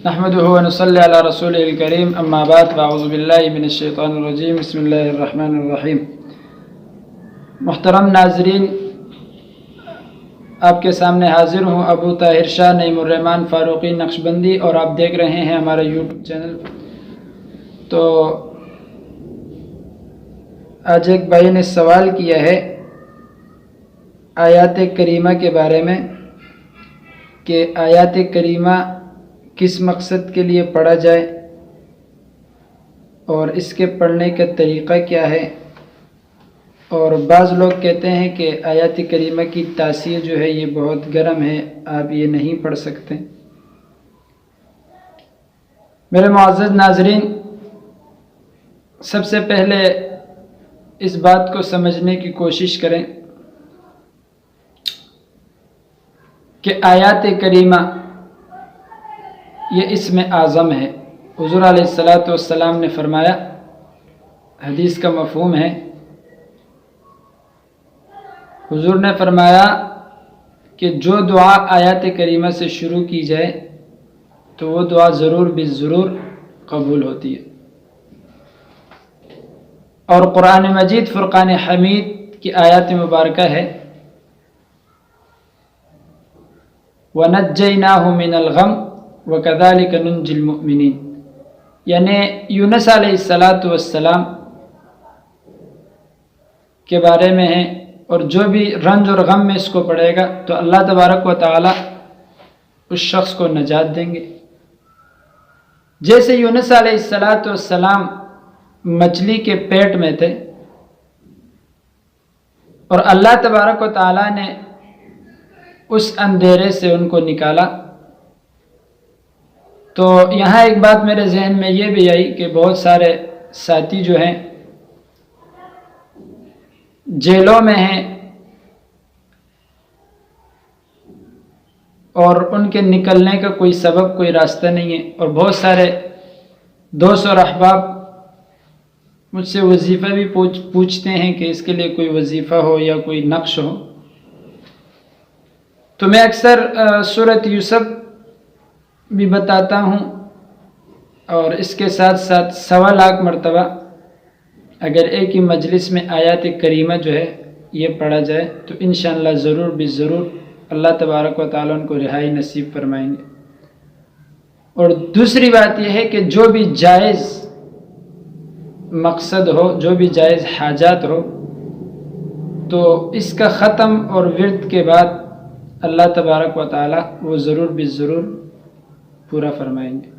نحمده ونصلي على رسوله الكريم اما بعد فاعوذ باللہ من الشیطان الرجیم بسم اللہ الرحمن الرحیم۔ محترم ناظرین، آپ کے سامنے حاضر ہوں ابو طاہر شاہ نعیم الرحمن فاروقی نقشبندی، اور آپ دیکھ رہے ہیں ہمارا یوٹیوب چینل۔ تو آج ایک بھائی نے سوال کیا ہے آیات کریمہ کے بارے میں کہ آیات کریمہ کس مقصد کے لیے پڑھا جائے اور اس کے پڑھنے کا طریقہ کیا ہے، اور بعض لوگ کہتے ہیں کہ آیات کریمہ کی تاثیر جو ہے یہ بہت گرم ہے، آپ یہ نہیں پڑھ سکتے۔ میرے معزز ناظرین، سب سے پہلے اس بات کو سمجھنے کی کوشش کریں کہ آیات کریمہ یہ اسم اعظم ہے۔ حضور علیہ السلام نے فرمایا، حدیث کا مفہوم ہے، حضور نے فرمایا کہ جو دعا آیات کریمہ سے شروع کی جائے تو وہ دعا ضرور بالضرور قبول ہوتی ہے۔ اور قرآن مجید فرقان حمید کی آیات مبارکہ ہے، وَنَجَّيْنَاهُ مِنَ الْغَمِّ وَكَذَلِكَ نُنْجِي الْمُؤْمِنِينَ، یعنی یونس علیہ السلام کے بارے میں ہے، اور جو بھی رنج اور غم میں اس کو پڑے گا تو اللہ تبارک و تعالی اس شخص کو نجات دیں گے۔ جیسے یونس علیہ السلام مچھلی کے پیٹ میں تھے اور اللہ تبارک و تعالی نے اس اندھیرے سے ان کو نکالا، تو یہاں ایک بات میرے ذہن میں یہ بھی آئی کہ بہت سارے ساتھی جو ہیں جیلوں میں ہیں اور ان کے نکلنے کا کوئی سبب، کوئی راستہ نہیں ہے، اور بہت سارے دوست اور احباب مجھ سے وظیفہ بھی پوچھتے ہیں کہ اس کے لیے کوئی وظیفہ ہو یا کوئی نقش ہو۔ تو میں اکثر سورۃ یوسف بھی بتاتا ہوں، اور اس کے ساتھ ساتھ 1.25 لاکھ مرتبہ اگر ایک ہی مجلس میں آیات کریمہ جو ہے یہ پڑھا جائے تو انشاءاللہ ضرور بالضرور اللہ تبارک و تعالیٰ ان کو رہائی نصیب فرمائیں گے۔ اور دوسری بات یہ ہے کہ جو بھی جائز مقصد ہو، جو بھی جائز حاجات ہو، تو اس کا ختم اور ورد کے بعد اللہ تبارک و تعالیٰ وہ ضرور بالضرور پورا فرمائیں گے۔